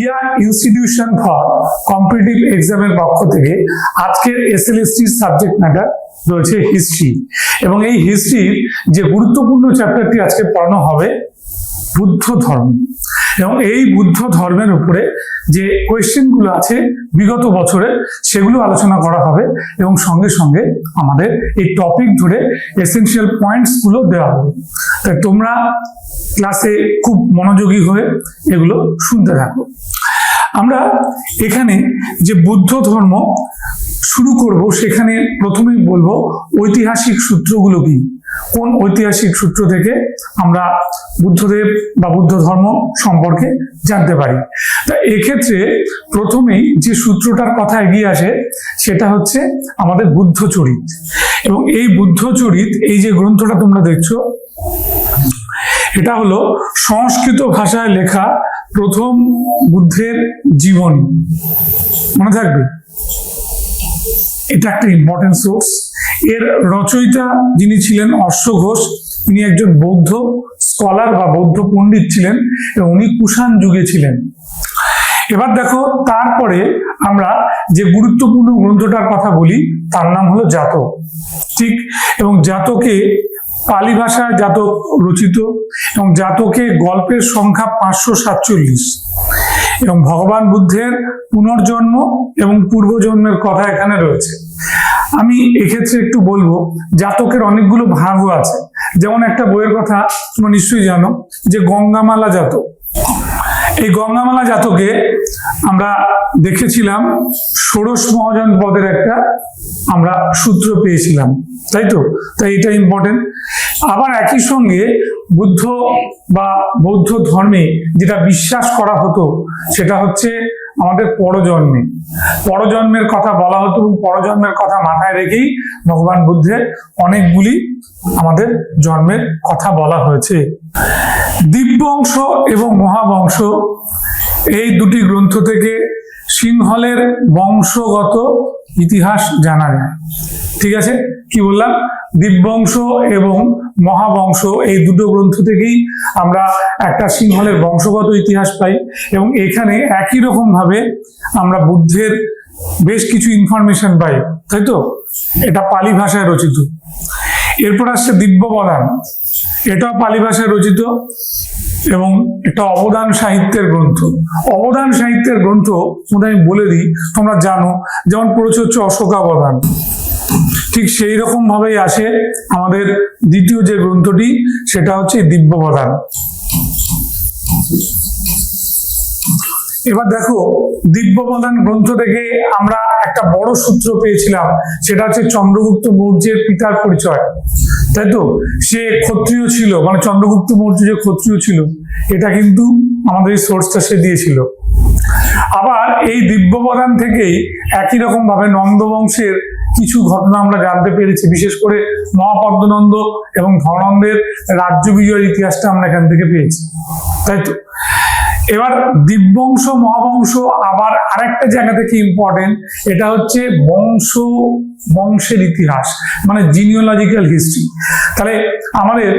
India institution for competitive এক্সামের পক্ষ থেকে আজকের এসএলএসটি সাবজেক্ট ম্যাটার রয়েছে হিস্ট্রি, এবং এই হিস্ট্রির যে গুরুত্বপূর্ণ চ্যাপ্টারটি আজকে পড়ানো হবে বুদ্ধ ধর্ম, এবং এই বুদ্ধ ধর্মের উপরে যে কোয়েশ্চেনগুলো আছে বিগত বছরে সেগুলো আলোচনা করা হবে, এবং সঙ্গে সঙ্গে আমাদের এই টপিক ধরে এসেনশিয়াল পয়েন্টস গুলো দেওয়া হবে। তাই তোমরা ক্লাসে খুব মনোযোগী হয়ে এগুলো শুনতে থাকো। আমরা এখানে যে বুদ্ধ ধর্ম শুরু করব সেখানে প্রথমেই বলবো ঐতিহাসিক সূত্রগুলো কি, কোন ঐতিহাসিক সূত্র থেকে আমরা বুদ্ধদেব বা বুদ্ধ ধর্ম সম্পর্কে জানতে পারি। তা এক্ষেত্রে প্রথমেই যে সূত্রটার কথা এগিয়ে আসে সেটা হচ্ছে আমাদের বুদ্ধচরিত, এবং এই বুদ্ধচরিত এই যে গ্রন্থটা তোমরা দেখছো এটা হলো সংস্কৃত ভাষায় লেখা প্রথম বুদ্ধের জীবনী। মনে থাকবে, এটা একটা ইম্পর্টেন্ট সোর্স। এর রচয়িতা যিনি ছিলেন অশ্ব ঘোষ, তিনি একজন বৌদ্ধ স্কলার বা বৌদ্ধ পণ্ডিত ছিলেন, এবং উনি কুষাণ যুগে ছিলেন। এবার দেখো, তারপরে আমরা যে গুরুত্বপূর্ণ গ্রন্থটার কথা বলি তার নাম হলো জাতক। ঠিক, এবং জাতকে পালি ভাষায় জাতক রচিত, এবং জাতকে গল্পের সংখ্যা 547, এবং ভগবান বুদ্ধের পুনর্জন্ম এবং পূর্বজন্মের কথা এখানে রয়েছে। আমি এক্ষেত্রে একটু বলবো, জাতকের অনেকগুলো ভাগও আছে। যেমন একটা বইয়ের কথা তোমরা নিশ্চয়ই জানো যে গঙ্গামালা জাতক। এই গঙ্গামালা জাতকে আমরা দেখেছিলাম ষোড়শ মহাজন পদের একটা আমরা সূত্র পেয়েছিলাম, তাই তো? তাই এটা ইম্পর্টেন্ট। আবার একই সঙ্গে বুদ্ধ বা বৌদ্ধ ধর্মে যেটা বিশ্বাস করা হতো সেটা হচ্ছে আমাদের পরজন্মের কথা বলা হতো, এবং পরজন্মের কথা মাথায় রেখেই ভগবান বুদ্ধের অনেকগুলি আমাদের জন্মের কথা বলা হয়েছে। দিব্যবংশ এবং মহাবংশ এই দুটি গ্রন্থ থেকে সিংহলের বংশগত ইতিহাস জানা যায়। ঠিক আছে, কি বললাম? দিব্যবংশ এবং মহাবংশ এই দুটো গ্রন্থ থেকেই আমরা একটা সিংহলের বংশগত ইতিহাস পাই, এবং এখানে একই রকম ভাবে আমরা বুদ্ধের বেশ কিছু ইনফরমেশন পাই, তাই তো? এটা পালি ভাষায় রচিত। এরপর আসছে দিব্যবদান, এটাও পালি ভাষায় রচিত, এবং এটা অবদান সাহিত্যের গ্রন্থ। অবদান সাহিত্যের গ্রন্থ আমি বলে দিই, তোমরা জানো, যেমন পড়েছে হচ্ছে অশোকাবদান, ঠিক সেই রকম ভাবেই আসে আমাদের দ্বিতীয় যে গ্রন্থটি সেটা হচ্ছে দিব্যবদান। এবার দেখো, দিব্যবদান গ্রন্থ থেকে আমরা একটা বড় সূত্র পেয়েছিলাম, সেটা হচ্ছে চন্দ্রগুপ্ত মৌর্যের পিতার পরিচয়, তাই তো? সে ক্ষত্রিয় ছিল, মানে চন্দ্রগুপ্ত মৌর্য যে ক্ষত্রিয় ছিল এটা কিন্তু আমাদের এই সোর্সটা সে দিয়েছিল। আবার এই দিব্যবদান থেকেই একই রকম ভাবে নন্দবংশের কিছু ঘটনা আমরা জানতে পেরেছি, বিশেষ করে মহাপদ্মনন্দ এবং ধননন্দের রাজ্য বিজয়ের ইতিহাসটা আমরা এখান থেকে পেয়েছি, তাই তো? এবার দিব্যবংশ মহাবংশ আবার আরেকটা জায়গা থেকে ইম্পর্টেন্ট, এটা হচ্ছে বংশের ইতিহাস, মানে জিনিওলজিক্যাল হিস্ট্রি। তাহলে আমাদের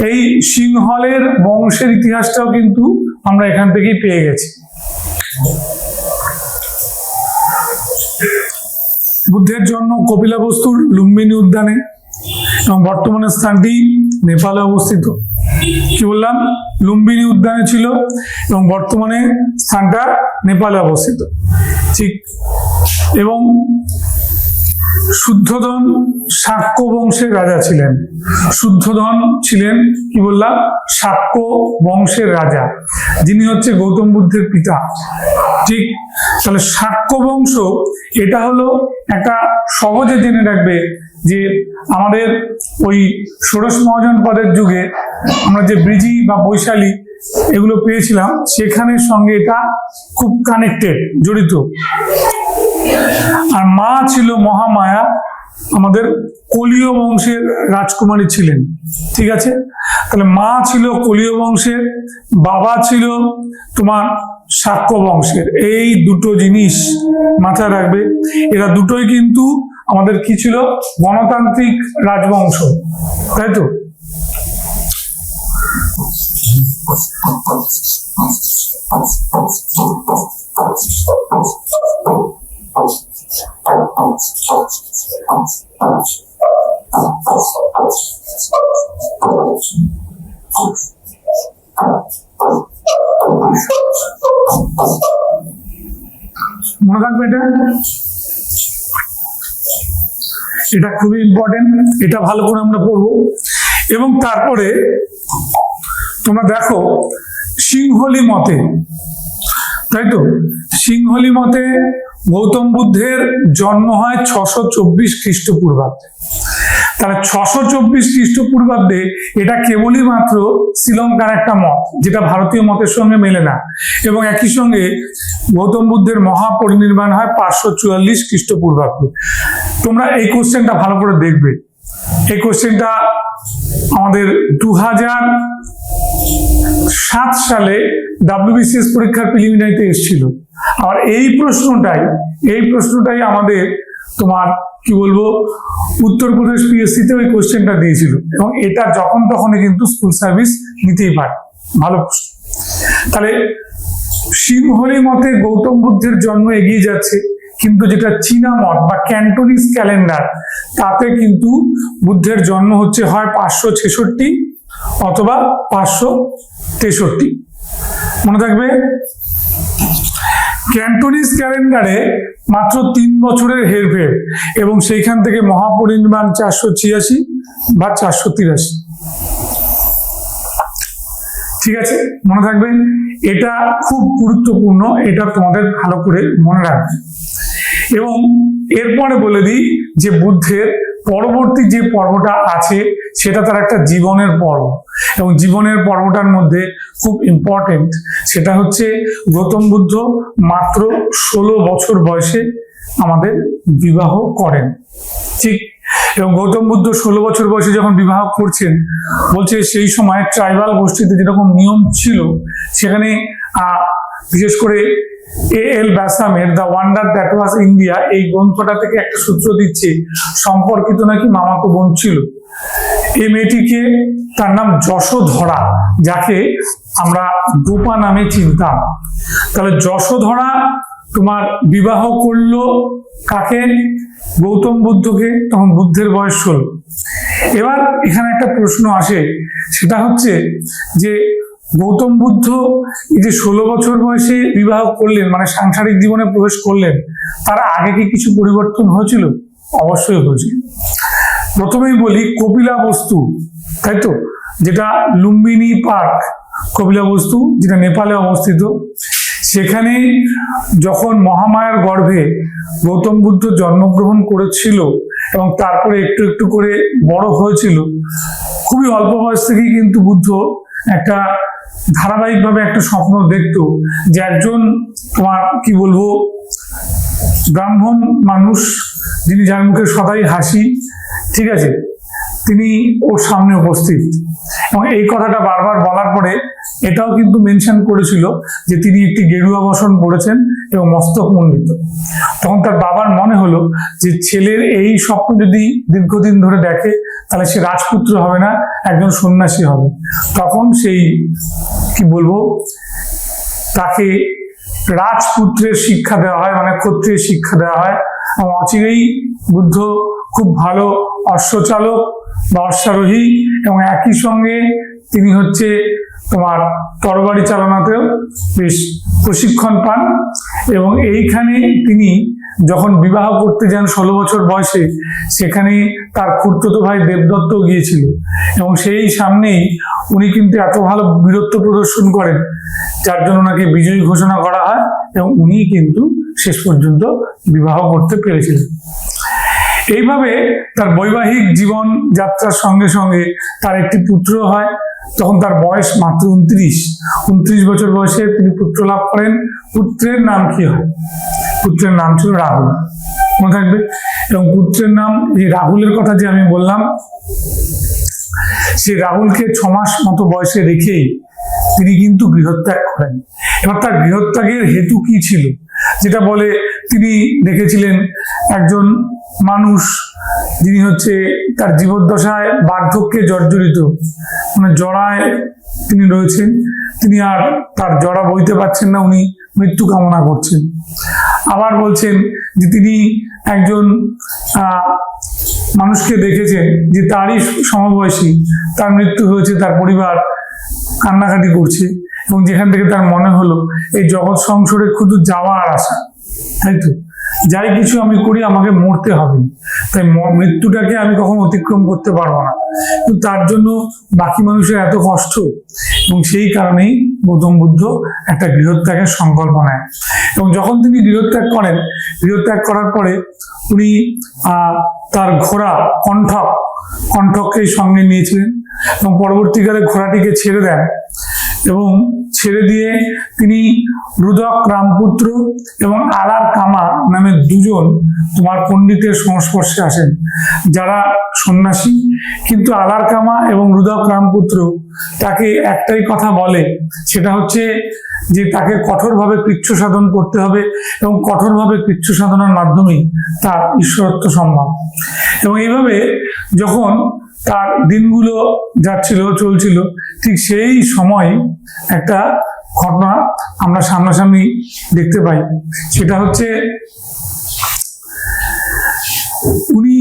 এই সিংহলের বংশের ইতিহাসটাও কিন্তু আমরা এখান থেকেই পেয়ে গেছি। বুদ্ধের জন্ম কপিলাবস্তুর লুম্বিনী উদ্যানে, এবং বর্তমানে স্থানটি নেপালে অবস্থিত। কি বললাম? লুম্বিনী উদ্যানে ছিল, এবং বর্তমানে স্থানটা নেপালে অবস্থিত। ঠিক, এবং শুদ্ধোধন শাক্য বংশের রাজা ছিলেন। শুদ্ধোধন ছিলেন, কি বললাম, শাক্য বংশের রাজা, যিনি হচ্ছে গৌতম বুদ্ধের পিতা। ঠিক, তাহলে শাক্য বংশ এটা হলো একটা সহজে জেনে রাখবে যে আমাদের ওই ষোড়শ মহাজন পদের যুগে আমরা যে ব্রিজি বা বৈশালী এগুলো পেয়েছিলাম সেখানের সঙ্গে এটা খুব কানেক্টেড, জড়িত। আর মা ছিল মহামায়া, আমাদের কলীয় বংশের রাজকুমারী ছিলেন। ঠিক আছে, তাহলে মা ছিল কলীয় বংশের, বাবা ছিল তোমার শাক্য বংশের। এই দুটো জিনিস মাথায় রাখবে। এরা দুটোই কিন্তু আমাদের কি ছিল? গণতান্ত্রিক রাজবংশ, তাই তো? মনে রাখবে এটা খুবই ইম্পর্টেন্ট, এটা ভালো করে আমরা পড়বো। এবং তারপরে তোমরা দেখো সিংহলি মতে, তাই তো, সিংহলি মতে গৌতম বুদ্ধের জন্ম হয় 624 খ্রিস্টপূর্বাব্দে। তাহলে 624 খ্রিস্টপূর্বাব্দে এটা কেবলই মাত্র শ্রীলঙ্কার একটা মত, যেটা ভারতীয় মতের সঙ্গে মেলে না। এবং একই সঙ্গে গৌতম বুদ্ধের মহাপরিনির্বাণ হয় 544 খ্রিস্টপূর্বাব্দে। তোমরা এই কোশ্চেনটা ভালো করে দেখবে। এই কোশ্চেনটা আমাদের 2007 সালে WBCS পরীক্ষার প্রিলিমিনারিতে এসেছিল। আর এই প্রশ্নটাই আমাদের তোমার কি বলবো উত্তরপ্রদেশ PSC তে ওই কোশ্চেনটা দিয়েছিল। এবং এটা যখন তখনই কিন্তু স্কুল সার্ভিস নিতেই পারে, ভালো প্রশ্ন। তাহলে সিংহলি মতে গৌতম বুদ্ধের জন্ম এগিয়ে যাচ্ছে, কিন্তু যেটা চীনা মত বা ক্যান্টোনিজ ক্যালেন্ডার, তাতে কিন্তু বুদ্ধের জন্ম হয় 566 অথবা 563। মনে থাকবে, ক্যান্টোনিজ ক্যালেন্ডারে মাত্র 3 বছরের হেরফের, এবং সেইখান থেকে মহাপরিনির্বাণ 486 বা 483। ঠিক আছে, মনে থাকবেন, এটা খুব গুরুত্বপূর্ণ, এটা তোমাদের ভালো করে মনে রাখবে। এবং এরপরে বলে দিই যে বুদ্ধের পরবর্তী যে পর্বটা আছে সেটা তার একটা জীবনের পর্ব, এবং জীবনের পর্বটার মধ্যে খুব ইম্পর্টেন্ট সেটা হচ্ছে গৌতম বুদ্ধ মাত্র 16 বছর বয়সে আমাদের বিবাহ করেন। ঠিক, এবং গৌতম বুদ্ধ 16 বছর বয়সে যখন বিবাহ করছেন, বলছে সেই সময় ট্রাইবাল গোষ্ঠীতে যেরকম নিয়ম ছিল, সেখানে বিশেষ করে A.L. ব্যাসামের the wonder that was India এই গ্রন্থটা থেকে একটা সূত্র দিচ্ছে, সম্পর্কিত নাকি মামাতো বোন ছিল। এই মেয়েটিকে, তার নাম যশোধরা, যাকে আমরা ডোপা নামে চিনতাম। তাহলে যশোধরা তোমার বিবাহ করলো কাকে? গৌতম বুদ্ধকে। তখন বুদ্ধের বয়স 16। এবার এখানে একটা প্রশ্ন আসে, সেটা হচ্ছে যে গৌতম বুদ্ধ এই যে 16 বছর বয়সে বিবাহ করলেন, মানে সাংসারিক জীবনে প্রবেশ করলেন, তার আগে কি কিছু পরিবর্তন হয়েছিল? অবশ্যই হয়েছিল। প্রথমেই বলি কপিলাবস্তু, তাই তো, যেটা লুম্বিনী পার্ক কপিলাবস্তু, যেটা নেপালে অবস্থিত, সেখানে যখন মহামায়ার গর্ভে গৌতম বুদ্ধ জন্মগ্রহণ করেছিল এবং তারপরে একটু একটু করে বড় হয়েছিল, খুবই অল্প বয়স থেকেই কিন্তু বুদ্ধ একটা ধারাবাহিকভাবে একটা স্বপ্ন দেখতো যে একজন তোমার কি বলবো ব্রাহ্মণ মানুষ, যিনি যার মুখে সদাই হাসি, ঠিক আছে, তিনি ওর সামনে উপস্থিত। এবং এই কথাটা বারবার বলার পরে এটাও কিন্তু মেনশন করেছিল যে তিনি একটি গেরুয়া বসন পড়েছেন এবং মস্তক মণ্ডিত। তখন তার বাবার মনে হলো যে ছেলের এই স্বপ্ন যদি দীর্ঘদিন ধরে দেখে, তাহলে সে রাজপুত্র হবে না, একজন সন্ন্যাসী হবে। তখন সেই কি বলবো তাকে রাজপুত্রের শিক্ষা দেওয়া হয়, মানে ক্ষত্রিয়ের শিক্ষা দেওয়া হয়। এবং অচিরেই বুদ্ধ খুব ভালো অশ্বচালক বা অশ্বারোহী, এবং একই সঙ্গে তিনি তোমার তরবারি চালনাতেও বেশ প্রশিক্ষণ পান। এবং এইখানে তিনি যখন বিবাহ করতে যান 16 বছর বয়সে, সেখানে তার খুড়তুতো ভাই দেবদত্ত গিয়েছিল, এবং সেই সামনেই উনি কিন্তু এত ভালো বীরত্ব প্রদর্শন করেন, যার জন্য ওনাকে বিজয়ী ঘোষণা করা হয়, এবং উনি কিন্তু শেষ পর্যন্ত বিবাহ করতে পেরেছিলেন। এইভাবে তার বৈবাহিক জীবন যাত্রার সঙ্গে সঙ্গে তার একটি পুত্র হয়। তখন তার বয়স মাত্র 29 বছর বয়সে তিনি পুত্র লাভ করেন। পুত্রের নাম কি হয়? পুত্রের নাম ছিল রাহুল, মনে থাকবে। এবং পুত্রের নাম, এই রাহুলের কথা যে আমি বললাম, সেই রাহুলকে 6 মাস মতো বয়সে রেখেই তিনি কিন্তু গৃহত্যাগ করেন। এবার তার গৃহত্যাগের হেতু কি ছিল? যেটা বলে তিনি দেখেছিলেন একজন মানুষ যিনি তার জীবদ্দশায় বার্ধক্যে জর্জরিত, মানে জরায় তিনি রয়েছেন, তিনি আর তার জড়া বইতে পারছেন না, উনি মৃত্যু কামনা করছেন। আবার বলছেন যে তিনি একজন মানুষকে দেখেছেন যে তারই সমবয়সী, তার মৃত্যু হয়েছে, তার পরিবার কান্নাকাটি করছে, এবং যেখান থেকে তার মনে হলো এই জগৎ সংসারে শুধু যাওয়া আর আসা, তাই তো, যাই কিছু আমি করি আমাকে মরতে হবে, তাই মৃত্যুটাকে আমি কখনো অতিক্রম করতে পারবো না, কিন্তু তার জন্য বাকি মানুষের এত কষ্ট, এবং সেই কারণেই গৌতম বুদ্ধ একটা গৃহত্যাগের সংকল্প নেয়। এবং যখন তিনি গৃহত্যাগ করেন, গৃহত্যাগ করার পরে উনি তার ঘোড়া কণ্ঠককে সঙ্গে নিয়েছিলেন, এবং পরবর্তীকালে ঘোড়াটিকে ছেড়ে দেন, এবং ছেড়ে দিয়ে তিনি রুদক রামপুত্র এবং আলার কামা নামে দুজন তোমার পণ্ডিতের সংস্পর্শে আসেন, যারা সন্ন্যাসী, কিন্তু আলার কামা এবং রুদক রামপুত্র তাকে একটাই কথা বলে, সেটা হচ্ছে যে তাকে কঠোরভাবে কৃচ্ছ সাধন করতে হবে, এবং কঠোরভাবে কৃচ্ছ সাধনার মাধ্যমেই তার ঈশ্বরত্ব সম্ভব। এবং এইভাবে যখন তার দিনগুলো চলছিল, ঠিক সেই সময় একটা ঘটনা আমরা সামনাসামনি দেখতে পাই। সেটা হচ্ছে উনি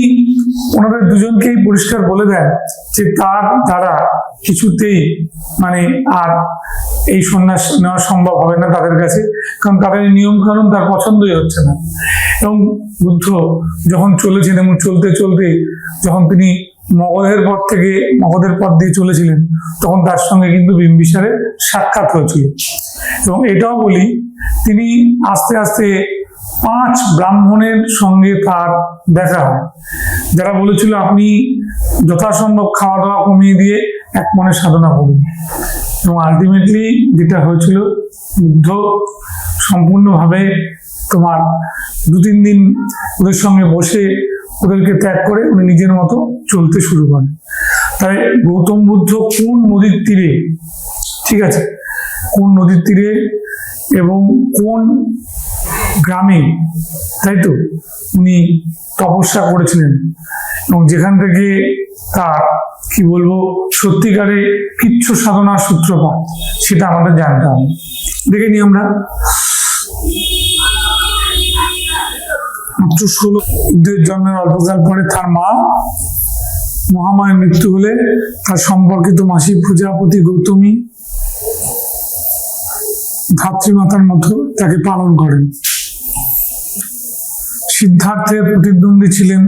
ওনাদের দুজনকেই পরিষ্কার বলে দেন যে তার দ্বারা কিছুতেই আর এই সন্ন্যাস নেওয়া সম্ভব হবে না তাদের কাছে, কারণ তাদের নিয়ম কানুন তার পছন্দই হচ্ছে না। এবং বুদ্ধ যখন চলেছেন, এবং চলতে চলতে যখন তিনি মগধের পথ দিয়ে চলেছিলেন, তখন তার সঙ্গে কিন্তু বিম্বিসারের সাক্ষাৎ হয়েছিল। এবং এটাও বলি, তিনি আস্তে আস্তে 5 ব্রাহ্মণের সঙ্গে তার দেখা হয়, যারা বলেছিল আপনি যথাসম্ভব খাওয়া দাওয়া কমিয়ে দিয়ে এক মনে সাধনা করুন। এবং আলটিমেটলি যেটা হয়েছিল, বুদ্ধ সম্পূর্ণভাবে 2-3 দিন ওদের সঙ্গে বসে ওদেরকে ত্যাগ করে উনি নিজের মতো চলতে শুরু করেন। তাই গৌতম বুদ্ধ কোন নদীর তীরে, ঠিক আছে, কোন নদীর তীরে এবং কোন গ্রামে, তাই তো, উনি তপস্যা করেছিলেন, এবং যেখান থেকে তার সত্যিকারে কৃচ্ছ সাধনার সূত্রপাত, সেটা আমাদের জানতে হবে। দেখে নিই আমরা। মাত্র 16 জন্মের অল্পকাল পরে তার মা মহামায়ের মৃত্যু হলে তার সম্পর্কিত মাসি প্রজাপতি গৌতমী ধাত্রীমাতার মতো তাকে পালন করেন। সিদ্ধার্থের প্রতিদ্বন্দ্বী ছিলেন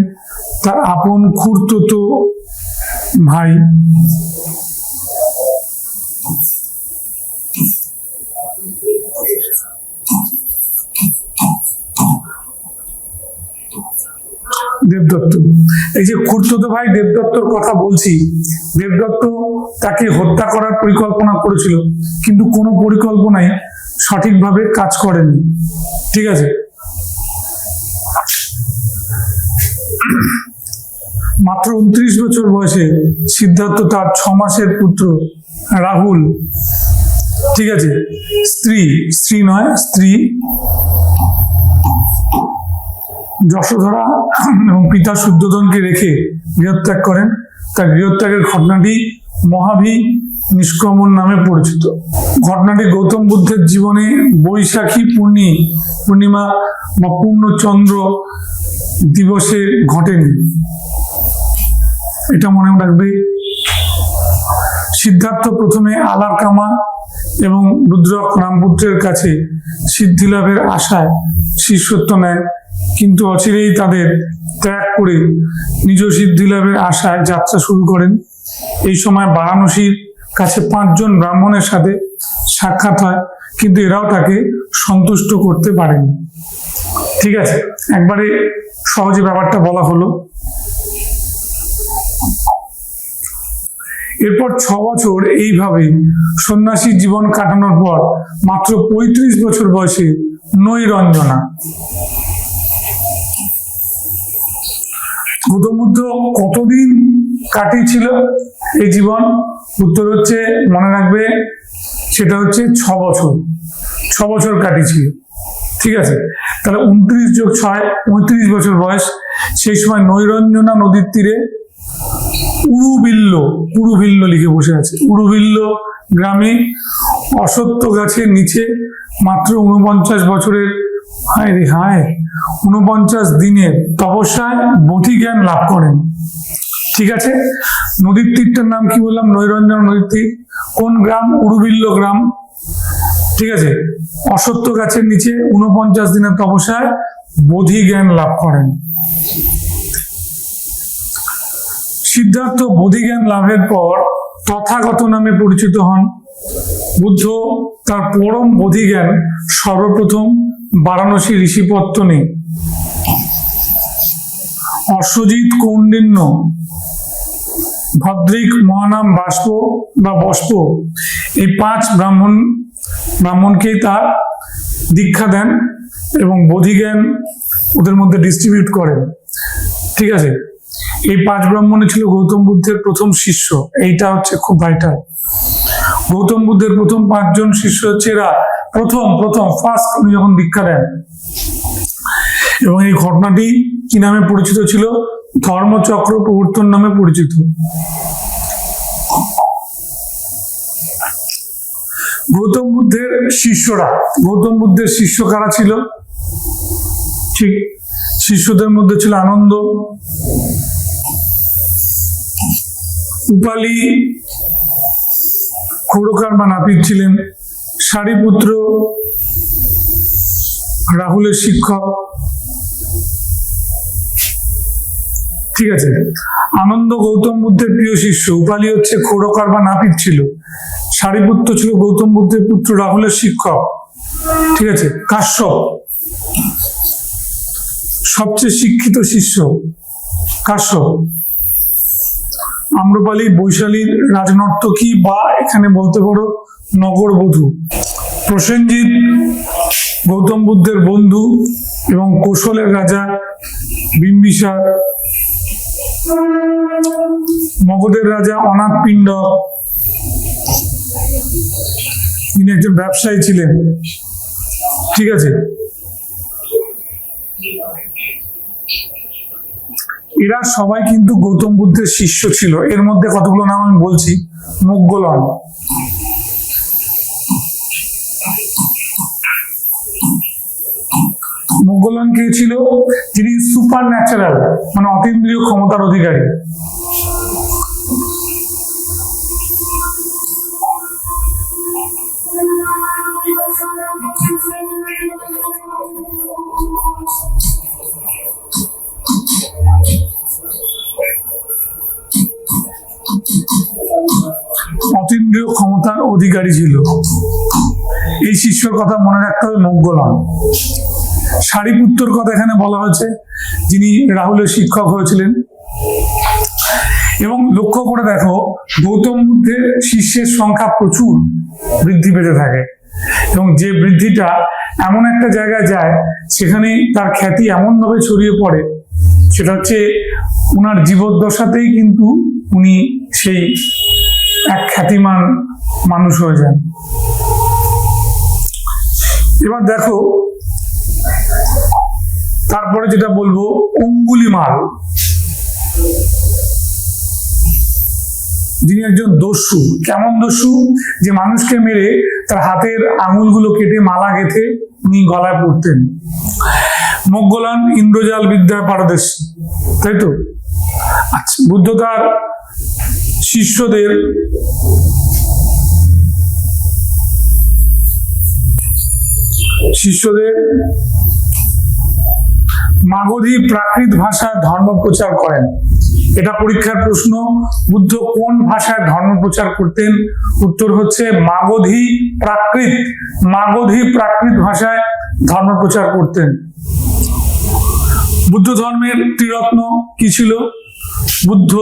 তার আপন খুড়তুতো ভাই দেবদত্ত। এই যে খুড়তুতো ভাই দেবদত্তর কথা বলছি, দেবদত্ত তাকে হত্যা করার পরিকল্পনা করেছিল, কিন্তু কোনো পরিকল্পনাই সঠিকভাবে কাজ করেনি, ঠিক আছে। মাত্র 29 বছর বয়সে সিদ্ধার্থ তার 6 মাসের পুত্র রাহুল, ঠিক আছে, স্ত্রী যশোধরা এবং পিতা শুদ্ধোধনকে রেখে গৃহত্যাগ করেন। তার গৃহত্যাগের ঘটনাটি মহাভি নিষ্ক্রমণ নামে পরিচিত। ঘটনাটি গৌতম বুদ্ধের জীবনে বৈশাখী পূর্ণিমা বা পূর্ণচন্দ্র দিবসে ঘটেনি, এটা মনে রাখবে। সিদ্ধার্থ প্রথমে আলার কামা এবং রুদ্রক রামপুত্রের কাছে সিদ্ধি লাভের আশায় শিষ্যত্ব নেয়, কিন্তু অচিরেই তাদের ত্যাগ করে নিজ সিদ্ধি লাভের আশায় যাত্রা শুরু করেন। এই সময় বারাণসীর কাছে 5 জন ব্রাহ্মণের সাথে সাক্ষাৎ হয়, কিন্তু এরাও তাকে সন্তুষ্ট করতে পারেনি, ঠিক আছে। একবারে সহজে ব্যাপারটা বলা হলো। এরপর 6 বছর এইভাবে সন্ন্যাসী জীবন কাটানোর পর মাত্র 35 বছর বয়সে নৈরঞ্জনা গৌতম বুদ্ধ কতদিন কাটিয়েছিল এই জীবন? উত্তর হচ্ছে, মনে রাখবে, সেটা হচ্ছে 6 বছর কাটিয়েছিল, ঠিক আছে। তাহলে 29 যোগ 6 35 বছর বয়স। সেই সময় নৈরঞ্জনা নদীর তীরে উড়ুভিল্ল লিখে বসে আছে। উড়ুভিল্ল গ্রামে অশ্বত্থ গাছের নিচে মাত্র 49 বছরের 49 দিনের তপস্যায় বোধি জ্ঞান লাভ করেন। ঠিক আছে, নদীর তীরটার নাম কি বললাম? নৈরঞ্জন নদীর তীর। কোন গ্রাম? উড়ুভিল্ল গ্রাম। ঠিক আছে, অশ্বত্থ গাছের নিচে 49 দিনের তপস্যায় বোধি জ্ঞান লাভ করেন। সিদ্ধার্থ বোধি জ্ঞান লাভের পর তথাগত নামে পরিচিত হন। বুদ্ধ তার পরম বোধি জ্ঞান সর্বপ্রথম বারাণসী ঋষিপত্তনে অশ্বজিৎ, কৌন্ডিন্য, ভদ্রিক, মহানাম, বস্প এই 5 ব্রাহ্মণকেই তার দীক্ষা দেন এবং বোধি জ্ঞান ওদের মধ্যে ডিস্ট্রিবিউট করেন। ঠিক আছে, এই 5 ব্রাহ্মণে ছিল গৌতম বুদ্ধের প্রথম শিষ্য। এইটা হচ্ছে খুব ভাইটাল। গৌতম বুদ্ধের প্রথম 5 জন শিষ্য হচ্ছে এরা। ফার্স্ট উনি যখন দীক্ষা দেন, এবং এই ঘটনাটি কি নামে পরিচিত ছিল? ধর্মচক্র প্রবর্তন নামে পরিচিত। গৌতম বুদ্ধের শিষ্য কারা ছিল? ঠিক, শিষ্যদের মধ্যে ছিল আনন্দ, উপালি খোড়কার বা নাপিত ছিলেন, সারিপুত্র রাহুলের শিক্ষক। ঠিক আছে, আনন্দ গৌতম বুদ্ধের প্রিয় শিষ্য, উপালি হচ্ছে খোড়কার বা নাপিত ছিল, সারিপুত্র ছিল গৌতম বুদ্ধের পুত্র রাহুলের শিক্ষক। ঠিক আছে, কাশ্যপ সবচেয়ে শিক্ষিত শিষ্য, কাশ্যপ। আম্রপালি বৈশালীর রাজনর্তকী বা এখানে বলতে পারো নগরবধূ। প্রসেনজিৎ গৌতম বুদ্ধের বন্ধু এবং কোশলের রাজা বিম্বিসার। মগধের রাজা অনাথ পিণ্ডক, তিনি একজন ব্যবসায়ী ছিলেন। ঠিক আছে, এরা সবাই কিন্তু গৌতম বুদ্ধের শিষ্য ছিল। এর মধ্যে কতগুলো নাম আমি বলছি। মোগলন, কে ছিল? তিনি সুপার ন্যাচারাল মানে অতীন্দ্রিয় ক্ষমতার অধিকারী। অতীন্দ্রিয় ক্ষমতার অধিকারী ছিল। এই শিষ্যর কথা মনে রাখতে হবে, মোগলন। সারিপুত্রর কথা এখানে বলা হয়েছে, যিনি রাহুলের শিক্ষক হয়েছিলেন। এবং লক্ষ্য করে দেখো, গৌতম বুদ্ধের শিষ্যের সংখ্যা প্রচুর বৃদ্ধি পেতে থাকে, এবং যে বৃদ্ধিটা এমন একটা জায়গায় যায়, সেখানে তার খ্যাতি এমনভাবে ছড়িয়ে পড়ে, সেটা হচ্ছে উনার জীবদ্দশাতেই কিন্তু উনি সেই এক খ্যাতিমান মানুষ হয়ে যান। এবার দেখো, তারপরে যেটা বলবো, অঙ্গুলিমাল, যিনি একজন দস্যু। কেমন দস্যু? যে মানুষকে মেরে তার হাতের আঙুলগুলো কেটে মালা গেঁথে উনি গলায় পড়তেন। মোগলান ইন্দ্রজাল বিদ্যায় পারদর্শী, তাই তো? আচ্ছা, বুদ্ধ তার শিষ্যদের মাগধী প্রাকৃত ভাষায় ধর্ম প্রচার করেন। এটা পরীক্ষার প্রশ্ন। বুদ্ধ কোন ভাষায় ধর্ম প্রচার করতেন? উত্তর হচ্ছে মাগধী প্রাকৃত ভাষায় ধর্ম প্রচার করতেন। বুদ্ধ ধর্মের ত্রিরত্ন কি ছিল? বুদ্ধ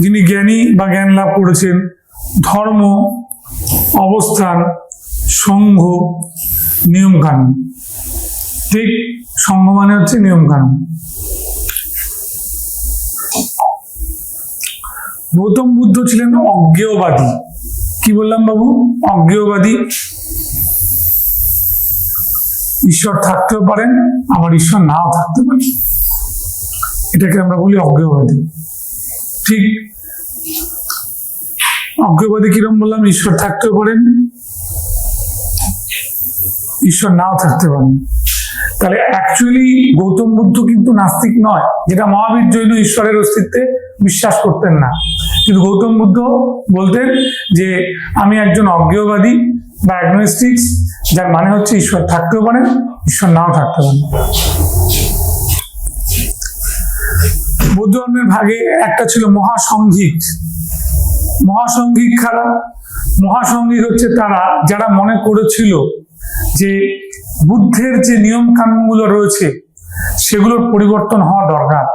যিনি জ্ঞানী বা জ্ঞান লাভ করেছেন, ধর্ম, অবস্থান, সংঘ, নিয়ম কানুন। ঠিক, সংঘ মানে হচ্ছে নিয়ম কানুন। গৌতম বুদ্ধ ছিলেন অজ্ঞেয়বাদী। কি বললাম বাবু? অজ্ঞেয়বাদী। ঈশ্বর থাকতেও পারেন, আবার ঈশ্বর নাও থাকতে পারেন, এটাকে আমরা বলি অজ্ঞেয়বাদী। ঠিক অজ্ঞবাদী কিরম বললাম, ঈশ্বর থাকতেও পারেন, ঈশ্বর নাও থাকতে পারেন। তাহলে অ্যাকচুয়ালি গৌতম বুদ্ধ কিন্তু নাস্তিক নয়, যেটা মহাবীর জৈন ঈশ্বরের অস্তিত্বে বিশ্বাস করতেন না। কিন্তু গৌতম বুদ্ধ বলতেন যে আমি একজন অজ্ঞেয়বাদী বা অ্যাগনোস্টিক্স, যার মানে হচ্ছে ঈশ্বর থাকতেও পারেন, ঈশ্বর নাও থাকতে পারেন। বৌদ্ধ ধর্মের ভাগে একটা ছিল মহাসংঘিক। মহাসংঘিক কারা? মহাসংঘিক হচ্ছে তারা যারা মনে করেছিল যে বুদ্ধের যে নিয়ম কানুনগুলো রয়েছে সেগুলোর পরিবর্তন হওয়া দরকার।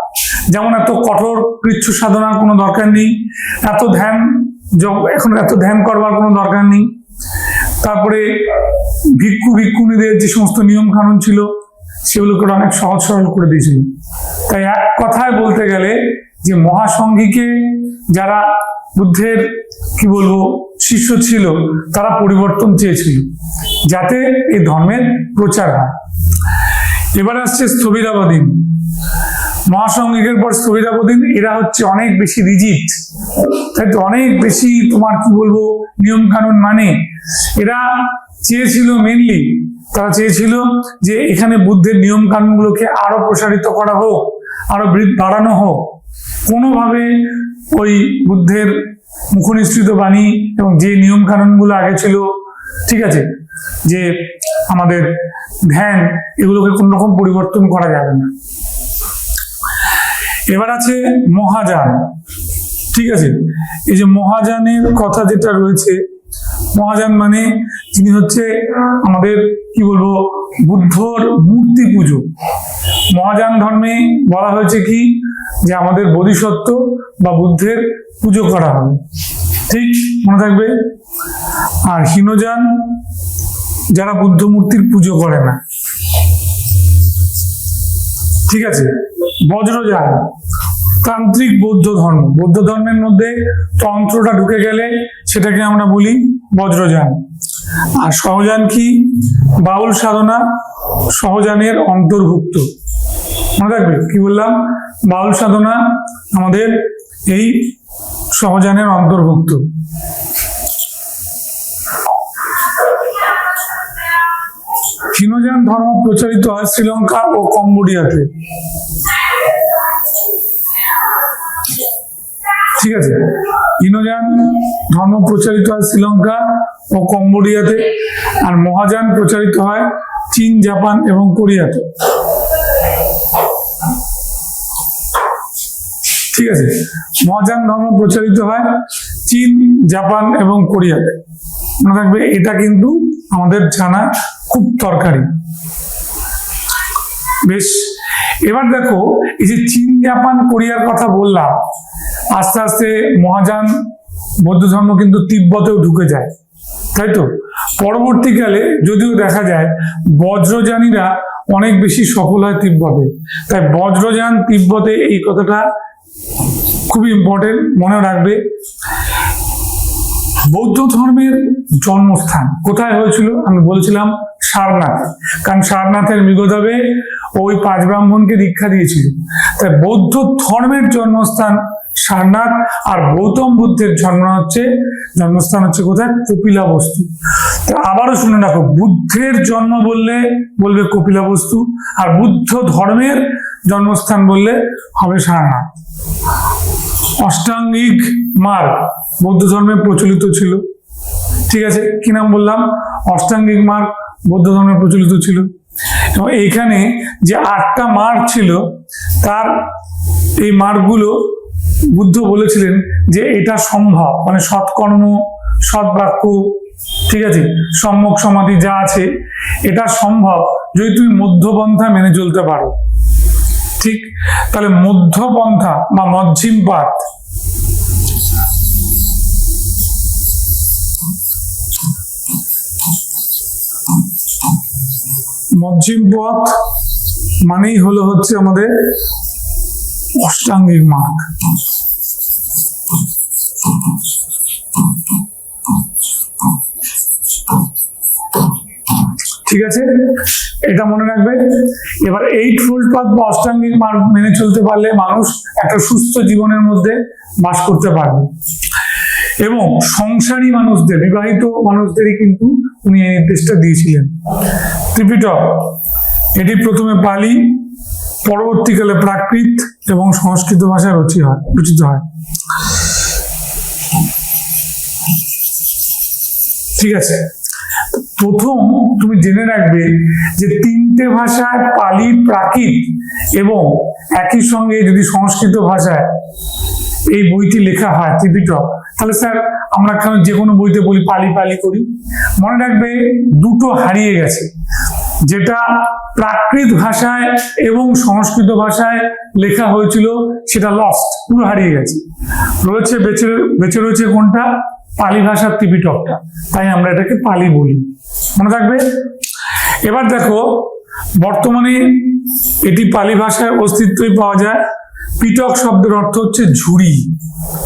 যেমন এত কঠোর কৃচ্ছ সাধনার কোনো দরকার নেই, এখন এত ধ্যান করবার কোনো দরকার নেই। তারপরে ভিক্ষুণীদের যে সমস্ত নিয়ম কানুন ছিল সেগুলোকে অনেক সহজ সরল করে দিয়েছিল। তাই এক কথায় বলতে গেলে যে মহাসংঘিকে যারা বুদ্ধের কি বলবো শিষ্য ছিল, তারা পরিবর্তন চেয়েছিল যাতে এই ধর্মের প্রচার হয়। এবার আসছে স্থবিরাবধীন। মহাসংঘিকের পর স্থবিরাবধীন, এরা হচ্ছে অনেক বেশি রিজিড, তাই তো অনেক বেশি তোমার কি বলবো নিয়ম কানুন মানে। এরা চেয়েছিল মেনলি, তারা চেয়েছিল যে এখানে বুদ্ধের নিয়ম কানুনগুলোকে আরো প্রসারিত করা হোক, আরো বাড়ানো হোক। কোনোভাবে ওই বুদ্ধের মুখনিসৃত বাণী এবং যে নিয়ম কানুনগুলো আগে ছিল, ঠিক আছে, যে আমাদের ধ্যান, এগুলোকে কোন রকম পরিবর্তন করা যাবে না। এবার আছে মহাযান। ঠিক আছে, এই যে মহাযানের কথা যেটা রয়েছে, মহাযান মানে যিনি হচ্ছে আমাদের কি বলবো বুদ্ধর মূর্তি পুজো। মহাযান ধর্মে বলা হয়েছে কি যে আমাদের বোধিসত্ত্ব বা বুদ্ধের পুজো করা হবে, ঠিক মনে থাকবে। আর হীনযান যারা বুদ্ধ মূর্তির পুজো করে না, ঠিক আছে। বজ্রযান তান্ত্রিক বৌদ্ধ ধর্ম, বৌদ্ধ ধর্মের মধ্যে তন্ত্রটা ঢুকে গেলে সেটাকে আমরা বলি বজ্রযান। আর সহযান কি? বাউল সাধনা সহযানের অন্তর্ভুক্ত। মনে রাখবে কি বললাম, বাউল সাধনা আমাদের এই সহযানের অন্তর্ভুক্ত। হীনযান ধর্ম প্রচারিত হয় শ্রীলঙ্কা ও কম্বোডিয়াতে। ঠিক আছে, হীনযান ধর্ম প্রচারিত হয় শ্রীলঙ্কা ও কম্বোডিয়াতে, আর মহাযান প্রচারিত হয় চীন, জাপান এবং কোরিয়াতে। ঠিক আছে, মহাযান ধর্ম প্রচারিত হয় চীন, জাপান এবং কোরিয়াতে। মনে রাখবে, এটা কিন্তু আমাদের জানা খুব দরকারি। বেশ, এবার দেখো এই যে চীন, জাপান, কোরিয়ার কথা বললাম, আস্তে আস্তে মহাযান বৌদ্ধ ধর্ম কিন্তু তিব্বতেও ঢুকে যায়, তাই তো। পরবর্তীকালে যদিও দেখা যায় বজ্রযানীরা অনেক বেশি সফল হয় তিব্বতে, তাই বজ্রযান তিব্বতে, এই কথাটা খুবই ইম্পর্টেন্ট, মনে রাখবে। বৌদ্ধ ধর্মের জন্মস্থান কোথায় হয়েছিল? আমি বলেছিলাম সারনাথ, কারণ সারনাথের মৃগদেবে ওই 5 ব্রাহ্মণকে দীক্ষা দিয়েছিল। তাই বৌদ্ধ ধর্মের জন্মস্থান সারনাথ, আর গৌতম বুদ্ধের জন্মস্থান হচ্ছে কোথায়? কপিলাবস্তু। তো আবারও শুনে রাখো, বুদ্ধের জন্ম বললে বলবে কপিলাবস্তু, আর বুদ্ধ ধর্মের জন্মস্থান বললে হবে সারনাথ। অষ্টাঙ্গিক মার্গ বৌদ্ধ ধর্মে প্রচলিত ছিল। ঠিক আছে, কি নাম বললাম? অষ্টাঙ্গিক মার্গ বৌদ্ধ ধর্মে প্রচলিত ছিল। এবং এইখানে যে 8টা মার্গ ছিল, তার এই মার্গগুলো বুদ্ধ বলেছিলেন যে এটা সম্ভব, মানে সৎকর্ম, সৎ বাক্য, ঠিক আছে, সম্যক সমাধি যা আছে, এটা সম্ভব যদি তুমি মধ্যপন্থা মেনে চলতে পারো। ঠিক, তাহলে মধ্যপন্থা বা মধ্যম পাঠ, মধ্যম পথ মানেই হচ্ছে আমাদের অষ্টাঙ্গিক মার্গ। ঠিক আছে, এটা মনে রাখবে। এবার 8 পাথ বা অষ্টাঙ্গিক মার্গ মেনে চলতে পারলে মানুষ একটা সুস্থ জীবনের মধ্যে বাস করতে পারবে। এবং সংসারী মানুষদের, বিবাহিত মানুষদেরই কিন্তু উনি এই নির্দেশটা দিয়েছিলেন। ত্রিপিটক এটি প্রথমে পালি, পরবর্তীকালে প্রাকৃত এবং সংস্কৃত ভাষায় রচিত হয়। ঠিক আছে, প্রথম তুমি জেনে রাখবে যে 3টে ভাষায় পালি, প্রাকৃত এবং একই সঙ্গে যদি সংস্কৃত ভাষায় এই বইটি লেখা হয় ত্রিপিটক, তাহলে স্যার আমরা যে কোনো বইতে বলি পালি পালি করি। মনে রাখবে দুটো হারিয়ে গেছে, যেটা প্রাকৃত ভাষায় এবং সংস্কৃত ভাষায় লেখা হয়েছিল সেটা লস্ট, পুরো হারিয়ে গেছে। বেঁচে রয়েছে কোনটা? পালি ভাষার ত্রিপিটকটা, তাই আমরা এটাকে পালি বলি, মনে থাকবে। এবার দেখো, বর্তমানে এটি পালি ভাষায় অস্তিত্বই পাওয়া যায়। পিটক শব্দের অর্থ হচ্ছে ঝুড়ি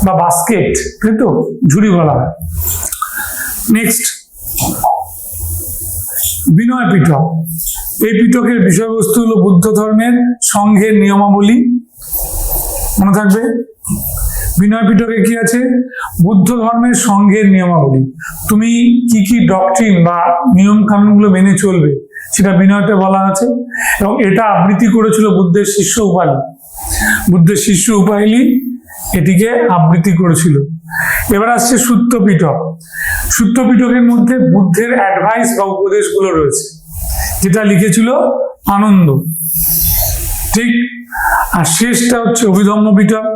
বা বাস্কেট, তাই তো, ঝুড়ি বলা হয়। নেক্সট, বিনয় পিটক। এই পিটকের বিষয়বস্তু হলো বুদ্ধ ধর্মের সংঘের নিয়মাবলী, মনে থাকবে। বিনয় পিটকে কি আছে? বুদ্ধ ধর্মের সংঘের নিয়মাবলী। তুমি কি কি ডক্ট্রিন বা নিয়ম কানুনগুলো মেনে চলবে সেটা বিনয়তে বলা আছে। এবং এটা আবৃত্তি করেছিল বুদ্ধের শিষ্য উপালি। এটিকে আবৃত্তি করেছিল। এবার আসছে সুত্ত পিটক। সুত্ত পিটকের মধ্যে বুদ্ধের অ্যাডভাইস বা উপদেশগুলো রয়েছে, যেটা লিখেছিল আনন্দ। ঠিক, আর শেষটা হচ্ছে অভিধম্ম পিটক।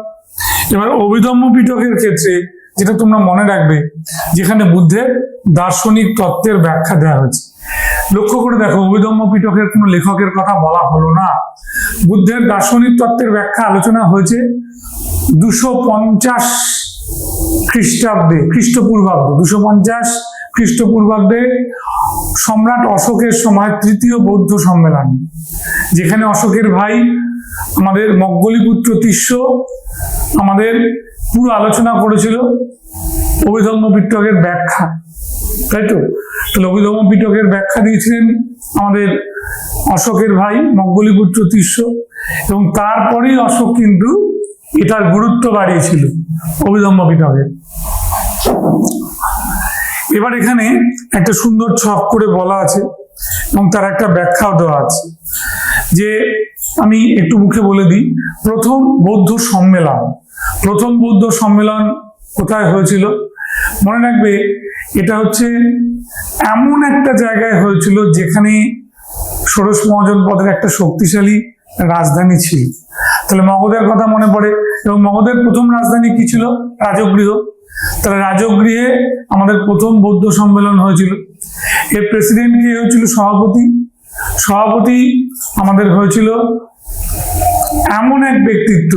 এবার অভিধম্ম পিটকের ক্ষেত্রে যেটা তোমরা মনে রাখবে, যেখানে বুদ্ধের দার্শনিক তত্ত্বের ব্যাখ্যা দেওয়া হয়েছে। লক্ষ্য করে দেখো, অভিধম্ম পিটকের কোনো লেখকের কথা বলা হলো না। বুদ্ধের দার্শনিক তত্ত্বের ব্যাখ্যা আলোচনা হয়েছে 250 খ্রিস্টাব্দে, খ্রিস্টপূর্বাব্দ 250 খ্রিস্টপূর্বাব্দে সম্রাট অশোকের সময় তৃতীয় বৌদ্ধ সম্মেলন, যেখানে অশোকের ভাই আমাদের মঙ্গলীপুত্র তিস্য আমাদের পুরো আলোচনা করেছিল অভিধম্ম পিটকের ব্যাখ্যা, তাই তো। তাহলে অভিধম্ম পিটকের ব্যাখ্যা দিয়েছিলেন আমাদের অশোকের ভাই মঙ্গলীপুত্র তিস্য, এবং তারপরেই অশোক কিন্তু এটার গুরুত্ব বাড়িয়েছিল অভিধম্ম পিটকের। এবার এখানে একটা সুন্দর ছক করে বলা আছে এবং তার একটা ব্যাখ্যাও দেওয়া আছে, যে আমি একটু মুখে বলে দিই। প্রথম বৌদ্ধ সম্মেলন কোথায় হয়েছিল? মনে রাখবে, এটা হচ্ছে এমন একটা জায়গায় হয়েছিল যেখানে ষোড়শ মহাজনপদের একটা শক্তিশালী রাজধানী ছিল। তাহলে মগধের কথা মনে পড়ে, এবং মগধের প্রথম রাজধানী কি ছিল? রাজগৃহ। তাহলে রাজগৃহে আমাদের প্রথম বৌদ্ধ সম্মেলন হয়েছিল। এর প্রেসিডেন্ট কে হয়েছিল? সভাপতি আমাদের হয়েছিল এমন এক ব্যক্তিত্ব,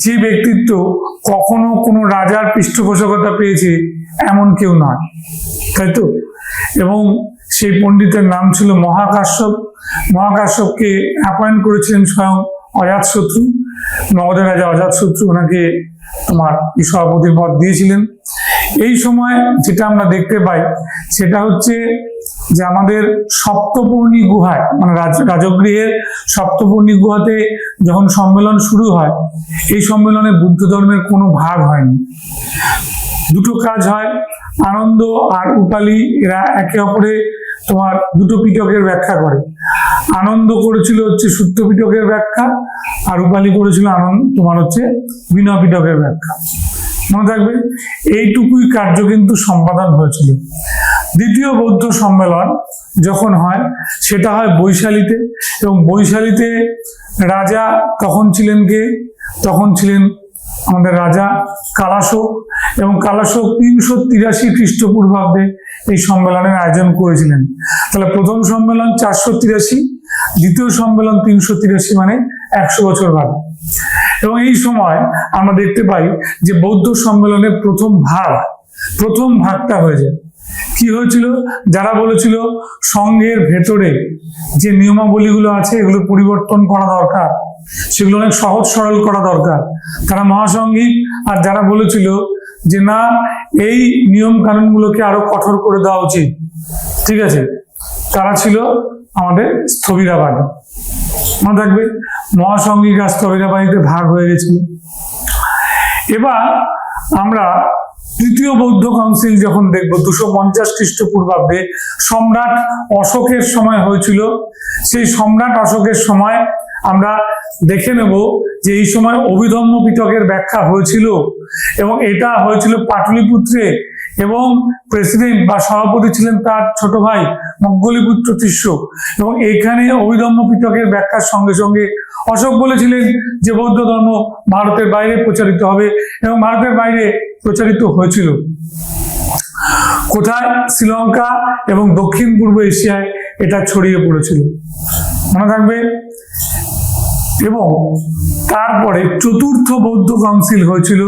যে ব্যক্তিত্ব কখনো কোনো রাজার পৃষ্ঠপোষকতা পেয়েছে এমন কেউ নয়, তাই তো। এবং সেই পণ্ডিতের নাম ছিল মহাকাশ্যপ। মহাকাশ্যপকে অ্যাপয়েন্ট করেছিলেন স্বয়ং অজাতশত্রু, মগধের রাজা অজাতশত্রু ওনাকে এই সভাপতির পদ দিয়েছিলেন। এই সময় যেটা আমরা দেখতে পাই সেটা হচ্ছে যে আমাদের সপ্তপর্ণী গুহায়, মানে রাজগৃহের সপ্তপর্ণী গুহাতে যখন সম্মেলন শুরু হয়, এই সম্মেলনে বুদ্ধ ধর্মের কোনো ভাগ হয়নি। দুটো কাজ হয়, আনন্দ আর উপালি এরা একে অপরে দুটো পিটকের ব্যাখ্যা করে। আনন্দ করেছিল হচ্ছে সুত্ত পিটকের ব্যাখ্যা, আর উপালি করেছিল বিনয় পিটকের ব্যাখ্যা, মনে থাকবে। এইটুকুই কার্য কিন্তু সম্পাদন হয়েছিল। দ্বিতীয় বৌদ্ধ সম্মেলন যখন হয়, সেটা হয় বৈশালীতে, এবং বৈশালীতে রাজা তখন ছিলেন কে? তখন ছিলেন আমাদের রাজা কালাশোক, এবং কালাশোক 383 খ্রিস্টপূর্বাব্দে এই সম্মেলনের আয়োজন করেছিলেন। তাহলে প্রথম সম্মেলন 483, দ্বিতীয় সম্মেলন 383, মানে 100 বছর বাদে। এবং এই সময় আমরা দেখতে পাই যে বৌদ্ধ সম্মেলনের প্রথম ভাগটা হয়ে যায়। কি হয়েছিল? যারা বলেছিল সংঘের ভেতরে যে নিয়মাবলীগুলো আছে এগুলো পরিবর্তন করা দরকার, সেগুলো অনেক সহজ সরল করা দরকার, তারা মহাসংঘিক। আর যারা বলেছিল যে না, এই নিয়ম কানুনগুলোকে আরো কঠোর করে দেওয়া উচিত, ঠিক আছে, তারা ছিল আমাদের স্থবিরাবাদী। মনে থাকবে মহাসঙ্গিক আর স্থবিরাবাদীতে ভাগ হয়ে গেছিল। এবার আমরা তৃতীয় বৌদ্ধ কাউন্সিল যখন দেখব 250 খ্রিস্টপূর্বাব্দে সম্রাট অশোকের সময় হয়েছিল। সেই সম্রাট অশোকের সময় আমরা দেখে নেব যে এই সময় অভিধম্ম পিটকের ব্যাখ্যা হয়েছিল এবং এটা হয়েছিল পাটলিপুত্রে, এবং প্রেসিডেন্ট বা সভাপতি ছিলেন তার ছোট ভাই মঙ্গলীপুত্র তিস্য। এবং এইখানে অভিধম্ম পিটকের ব্যাখ্যার সঙ্গে সঙ্গে অশোক বলেছিলেন যে বৌদ্ধ ধর্ম ভারতের বাইরে প্রচারিত হবে, এবং ভারতের বাইরে প্রচারিত হয়েছিল কোথায়? শ্রীলঙ্কা এবং দক্ষিণ পূর্ব এশিয়ায় এটা ছড়িয়ে পড়েছিল, মনে থাকবে। এবং তারপরে চতুর্থ বৌদ্ধ কাউন্সিল হয়েছিল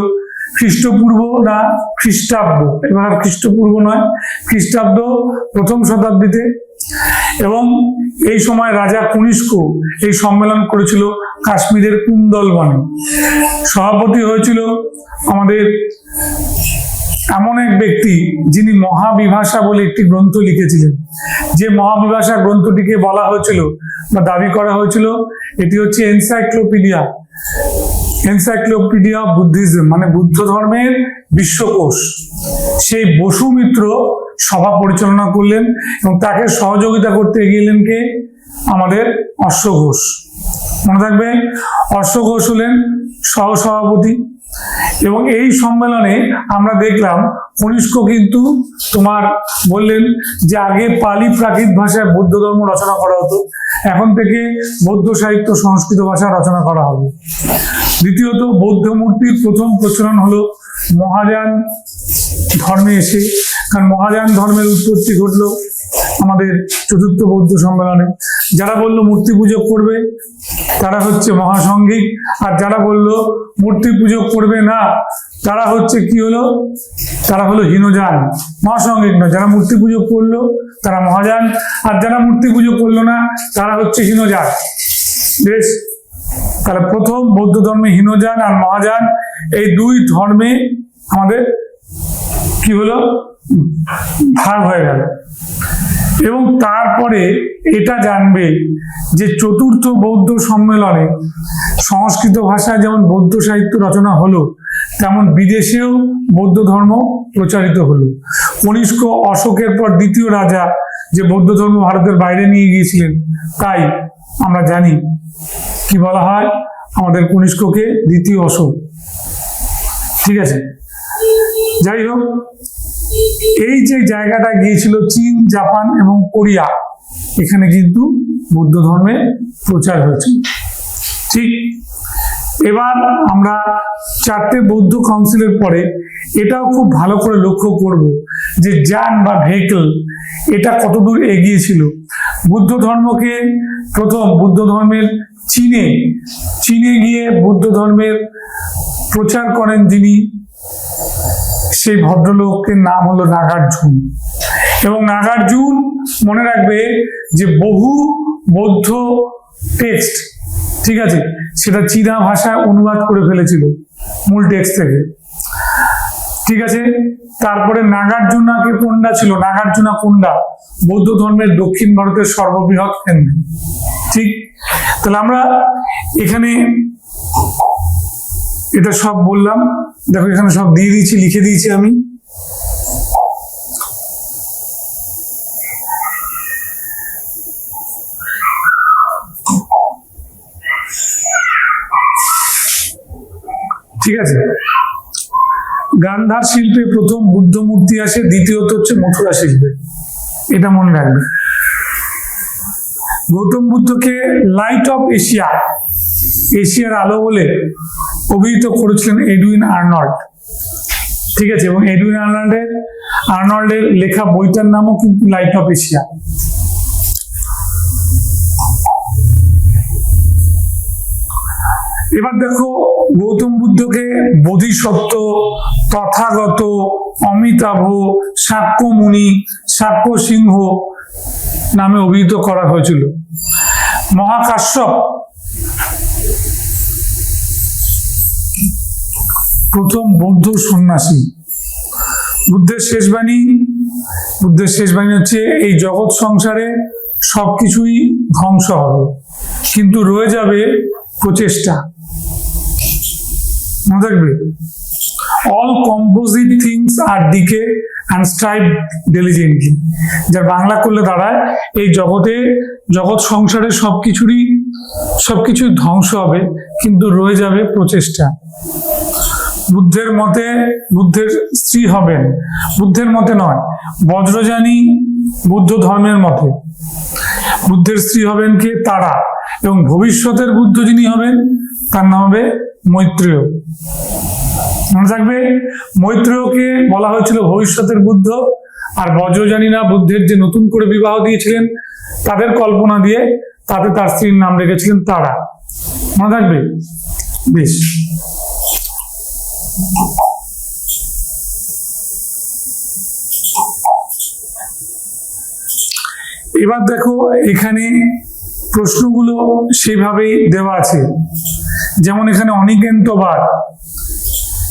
খ্রিস্টপূর্ব না খ্রিস্টাব্দ, এবার খ্রিস্টপূর্ব নয়, খ্রিস্টাব্দ প্রথম শতাব্দীতে। এবং এই সময় রাজা কনিষ্ক এই সম্মেলন করেছিল কাশ্মীরের কুন্দলবনে। সভাপতি হয়েছিল আমাদের এমন এক ব্যক্তি যিনি মহাবিভাষা বলে একটি গ্রন্থ লিখেছিলেন। যে মহাবিভাষা গ্রন্থটিকে বলা হয়েছিল বা দাবি করা হয়েছিল এটি হচ্ছে এনসাইক্লোপিডিয়া অফ বুদ্ধিজম, মানে বুদ্ধ ধর্মের বিশ্বকোষ। সেই বসুমিত্র সভা পরিচালনা করলেন এবং তাকে সহযোগিতা করতে এগিয়ে এলেন কে? আমাদের অশ্ব ঘোষ, মনে থাকবে। অশ্ব ঘোষ হলেন সহসভাপতি। এবং এই সম্মেলনে আমরা দেখলাম কনিষ্ক কিন্তু বললেন যে আগে পালি প্রাকৃত ভাষায় বৌদ্ধ ধর্ম রচনা করা হতো, এখন থেকে বৌদ্ধ সাহিত্য সংস্কৃত ভাষা রচনা করা হবে। দ্বিতীয়ত বৌদ্ধ মূর্তির প্রথম প্রচলন হলো মহাযান ধর্মে এসে, কারণ মহাযান ধর্মের উৎপত্তি ঘটলো আমাদের চতুর্থ বৌদ্ধ সম্মেলনে। যারা বললো মূর্তি পুজো করবে তারা হচ্ছে মহাসঙ্গিক, আর যারা বললো মূর্তি পুজো করবে না তারা হচ্ছে কি হলো? তারা হলো হীনযান, মহাসঙ্গিক নয়। যারা মূর্তি পুজো করলো তারা মহাযান, আর যারা মূর্তি পুজো করলো না তারা হচ্ছে হীনযান। বেশ, তাহলে প্রথম বৌদ্ধ ধর্মে হীনযান আর মহাযান এই দুই ধর্মে আমাদের কি হলো? ভাগ হয়ে গেল। এবং তারপরে এটা জানবে যে চতুর্থ বৌদ্ধ সম্মেলনে সংস্কৃত ভাষায় যেমন বৌদ্ধ সাহিত্য রচনা হলো, তেমন বিদেশেও বৌদ্ধ ধর্ম প্রচারিত হলো। কনিষ্ক অশোকের পর দ্বিতীয় রাজা যে বৌদ্ধ ধর্ম ভারতের বাইরে নিয়ে গিয়েছিলেন, তাই আমরা জানি কি বলা হয় আমাদের কনিষ্ককে? দ্বিতীয় অশোক। ঠিক আছে, যাই হোক, এই যে জায়গাটা গিয়েছিল চীন, জাপান এবং কোরিয়া, এখানে কিন্তু বৌদ্ধ ধর্মের প্রচার হয়েছে। ঠিক, এবার আমরা চারটে বৌদ্ধ কাউন্সিলের পরে এটাও খুব ভালো করে লক্ষ্য করব যে যান বা ভেহিকল এটা কতদূর এগিয়েছিল। বুদ্ধ ধর্মকে প্রথম বুদ্ধ ধর্মের চীনে গিয়ে বৌদ্ধ ধর্মের প্রচার করেন যিনি, সেই ভদ্রলোকের নাম হলো নাগার্জুন। এবং নাগার্জুন মনে রাখবে যে বহু বৌদ্ধ টেক্সট, ঠিক আছে, সেটা চীনা ভাষায় অনুবাদ করে ফেলেছিল মূল টেক্সট থেকে। ঠিক আছে, তারপরে নাগার্জুনাকে কোন্ডা ছিল, নাগার্জুনা কোন্ডা বৌদ্ধ ধর্মের দক্ষিণ ভারতের সর্ববৃহৎ কেন্দ্র। ঠিক, তাহলে আমরা এখানে এটা সব বললাম। দেখো এখানে সব দিয়ে দিয়েছি, লিখে দিয়েছি আমি। ঠিক আছে, গান্ধার শিল্পে প্রথম বুদ্ধ মূর্তি আসে, দ্বিতীয়ত হচ্ছে মথুরা শিল্পে, এটা মনে রাখবে। গৌতম বুদ্ধকে লাইট অফ এশিয়া, এশিয়ার আলো বলে অভিহিত করেছিলেন এডুইন আর্নল্ড। ঠিক আছে, এবং এডুইন আর্নল্ডের লেখা বইটার নামও কিন্তু লাইট অফ এশিয়া। এবার দেখো গৌতম বুদ্ধকে বোধিসত্ত্ব, তথাগত, অমিতাভ, শাক্য মুনি, শাক্য সিংহ নামে অভিহিত করা হয়েছিল। মহাকাশ্যপ প্রথম বৌদ্ধ সন্ন্যাসী। বুদ্ধের শেষ বাণী বুদ্ধের শেষ বাণী হচ্ছে এই জগৎ সংসারে সবকিছুই ধ্বংস হবে, কিন্তু রয়ে যাবে প্রচেষ্টা। মনে থাকবে, all composite things are decay and strive diligently. যার বাংলা করলে দাঁড়ায় এই জগৎ সংসারে সবকিছুই ধ্বংস হবে, কিন্তু রয়ে যাবে প্রচেষ্টা। বুদ্ধের মতে বুদ্ধের স্ত্রী হবেন, বুদ্ধের মতে নয়, বজ্রযানী বুদ্ধ ধর্মের মতে বুদ্ধের স্ত্রী হবেন কে? তারা। এবং ভবিষ্যতের বুদ্ধ যিনি হবেন তার নাম হবে মৈত্রেয়। মনে থাকবে, মৈত্রেয়কে বলা হয়েছিল ভবিষ্যতের বুদ্ধ, আর বজ্রযানীরা বুদ্ধের যে নতুন করে বিবাহ দিয়েছিলেন তাদের কল্পনা দিয়ে তাতে তার স্ত্রীর নাম রেখেছিলেন তারা। মনে থাকবে? বেশ, এবার দেখো এখানে প্রশ্নগুলো সেইভাবেই দেওয়া আছে। যেমন এখানে অনিকেন্তবাদ,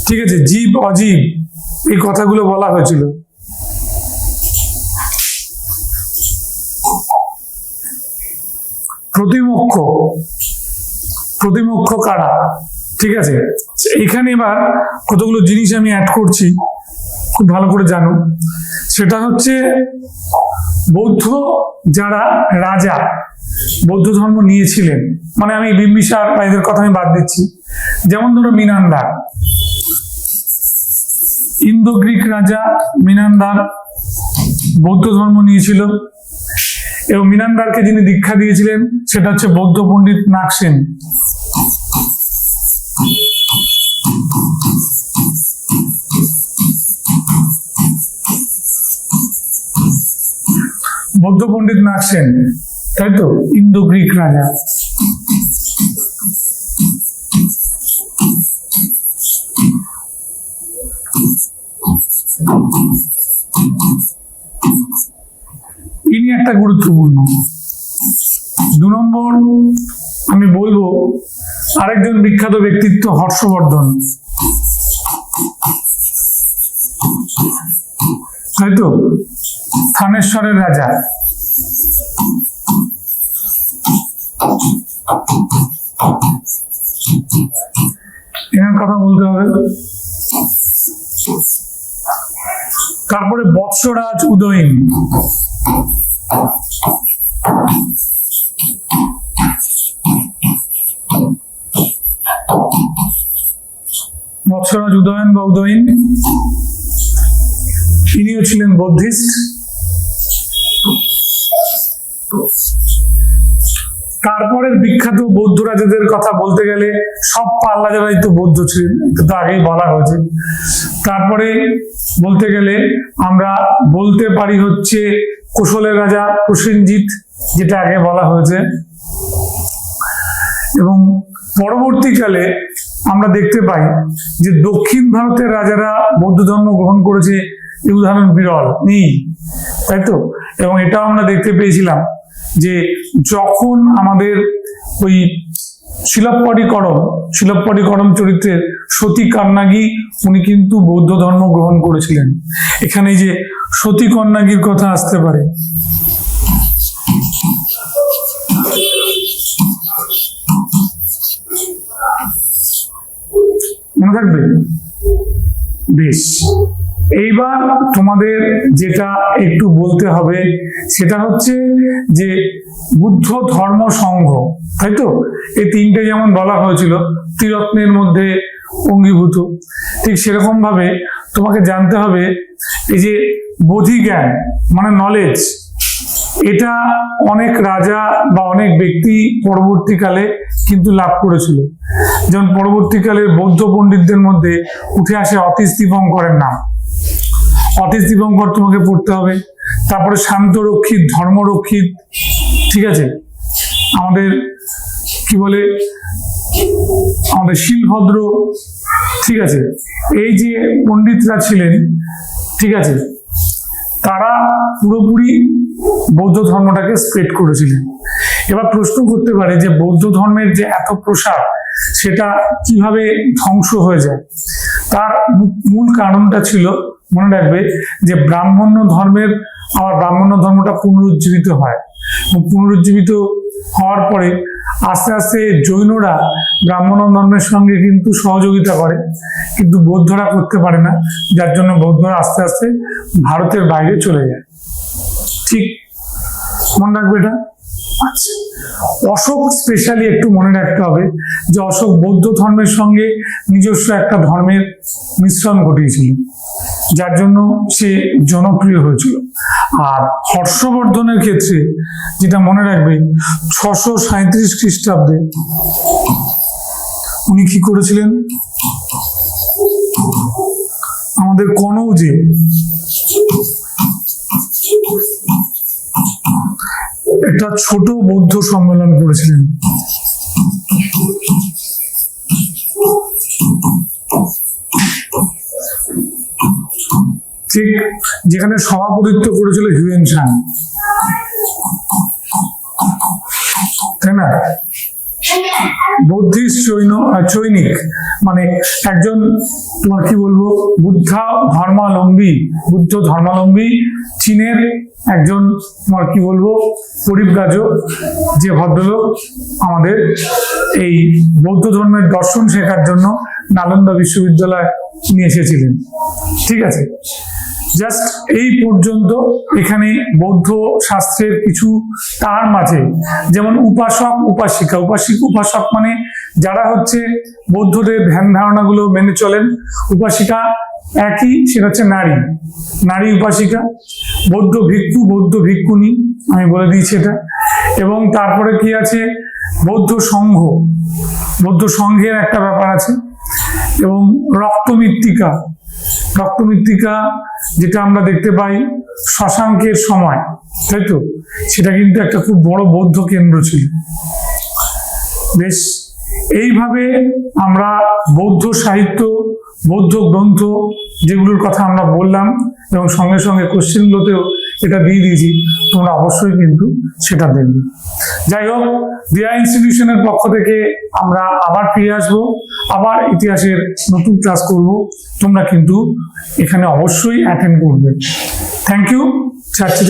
ঠিক আছে, জীব অজীব, এই কথাগুলো বলা হয়েছিল। প্রতিমোক্ষ কারা, ঠিক আছে। এখানে এবার কতগুলো জিনিস আমি অ্যাড করছি, খুব ভালো করে জানো। সেটা হচ্ছে বৌদ্ধ যারা রাজা বৌদ্ধ ধর্ম নিয়েছিলেন, মানে আমি বিম্বিসার বা এদের কথা আমি বাদ দিচ্ছি। যেমন ধরো মিনান্দার, ইন্দো গ্রিক রাজা মিনান্দার বৌদ্ধ ধর্ম নিয়েছিল, এবং মিনান্দারকে যিনি দীক্ষা দিয়েছিলেন সেটা হচ্ছে বৌদ্ধ পণ্ডিত নাগসেন। বৌদ্ধ পণ্ডিত নাগসেন, তাই তো, ইন্দো গ্রিক রাজা। ইনি একটা গুরুত্বপূর্ণ। 2 নম্বর আমি বলবো আরেকজন বিখ্যাত ব্যক্তিত্ব হর্ষবর্ধন, তাই তো, থানেশ্বরের রাজা। এনার কথা বলতে হবে। তারপরে বৎসরাজ উদয়ন, বৎসরাজ উদয়ন বা উদয়ন, ইনিও ছিলেন বৌদ্ধিস্ট। তারপরের বিখ্যাত বৌদ্ধ রাজাদের কথা বলতে গেলে সব পাল রাজারাই তো বৌদ্ধ ছিলেন, তো আগেই বলা হয়েছে। তারপরে বলতে গেলে আমরা বলতে পারি হচ্ছে কোশলের রাজা প্রসেনজিৎ, যেটা আগে বলা হয়েছে। এবং পরবর্তীকালে আমরা দেখতে পাই যে দক্ষিণ ভারতের রাজারা বৌদ্ধ ধর্ম গ্রহণ করেছে, এই উদাহরণ বিরল নেই, তাই তো। এবং এটাও আমরা দেখতে পেয়েছিলাম যে যখন আমাদের ওই শিলপ্পটিকরম চরিত্রের সতী কন্যাগী, উনি কিন্তু বৌদ্ধ ধর্ম গ্রহণ করেছিলেন। এখানে যে সতী কন্যাগীর কথা আসতে পারে। মনে থাকবে? বেশ, এইবার তোমাদের যেটা একটু বলতে হবে সেটা হচ্ছে যে বুদ্ধ ধর্ম সংঘ, তাই তো, এই 3টে যেমন বলা হয়েছিল ত্রিরত্নের মধ্যে অঙ্গীভূত, ঠিক সেরকম ভাবে তোমাকে জানতে হবে এই যে বোধিজ্ঞান মানে নলেজ, এটা অনেক রাজা বা অনেক ব্যক্তি পরবর্তীকালে কিন্তু লাভ করেছিল। যেমন পরবর্তীকালের বৌদ্ধ পণ্ডিতদের মধ্যে উঠে আসে অতীশ দীপঙ্করের নাম। অতীশ দীপঙ্কর তোমাকে পড়তে হবে। তারপরে শান্তরক্ষিত, ধর্মরক্ষিত, ঠিক আছে, আমাদের কি বলে আমাদের শিলভদ্র, ঠিক আছে, এই যে পণ্ডিতরা ছিলেন, ঠিক আছে, তারা পুরোপুরি বৌদ্ধ ধর্মটাকে স্প্রেড করেছিলেন। এবার প্রশ্ন করতে পারে যে বৌদ্ধ ধর্মের যে এত প্রসার সেটা কিভাবে ধ্বংস হয়ে যায়। তার মূল কারণটা ছিল, মনে রাখবে, যে ব্রাহ্মণ্য ধর্মটা পুনরুজ্জীবিত হয়। পুনরুজ্জীবিত হওয়ার পরে আস্তে আস্তে জৈনরা ব্রাহ্মণ ধর্মের সঙ্গে কিন্তু সহযোগিতা করে, কিন্তু বৌদ্ধরা করতে পারে না, যার জন্য বৌদ্ধরা আস্তে আস্তে ভারতের বাইরে চলে যায়। ঠিক মনে রাখবে এটা। আচ্ছা, অশোক স্পেশালি একটু মনে রাখতে হবে যে অশোক বৌদ্ধ ধর্মের সঙ্গে নিজস্ব একটা ধর্মের মিশ্রণ ঘটিয়েছিল, যার জন্য সে জনপ্রিয় হয়েছিল। আর হর্ষবর্ধনের ক্ষেত্রে যেটা মনে রাখবে, 637 খ্রিস্টাব্দে উনি কি করেছিলেন, আমাদের কনৌজে একটা ছোট বৌদ্ধ সম্মেলন করেছিলেন। ঠিক, যেখানে সভাপতিত্ব করেছিল হিউয়েন সাং, তাই না? বৌদ্ধিস্ট চৈনিক, মানে একজন, তোমার কি বলবো, বুদ্ধ ধর্মাবলম্বী চীনের একজন, তোমার কি বলবো, পরিব্রাজক, যে ভদ্রলোক আমাদের এই বৌদ্ধ ধর্মের দর্শন শেখার জন্য নালন্দা বিশ্ববিদ্যালয় নিয়ে এসেছিলেন। ঠিক আছে, জাস্ট এই পর্যন্ত। এখানে বৌদ্ধ শাস্ত্রের কিছু টার্ম আছে, যেমন উপাসক উপাসক মানে যারা হচ্ছে বৌদ্ধদের ধ্যান ধারণাগুলো মেনে চলেন। উপাসিকা একই, সেটা হচ্ছে নারী উপাসিকা। বৌদ্ধ ভিক্ষুণী, আমি বলে দিয়েছি এটা। এবং তারপরে কি আছে, বৌদ্ধ সংঘের একটা ব্যাপার আছে। এবং রক্তমৃত্তিকা, যেটা আমরা দেখতে পাই শশাঙ্কের সময়, তাই তো? সেটা কিন্তু একটা খুব বড় বৌদ্ধ কেন্দ্র ছিল। বেশ, এইভাবে আমরা বৌদ্ধ সাহিত্য, বৌদ্ধ গ্রন্থ যেগুলোর কথা আমরা বললাম, এবং সঙ্গে সঙ্গে কোশ্চেনগুলোতেও এটা দিয়ে দিয়েছি, তোমরা অবশ্যই কিন্তু সেটা দেখবে। যাই হোক, দিয়া ইনস্টিটিউশনের পক্ষ থেকে আমরা আবার ফিরে আসবো, আবার ইতিহাসের নতুন ক্লাস করব। তোমরা কিন্তু এখানে অবশ্যই অ্যাটেন্ড করবে। Thank you. চারটে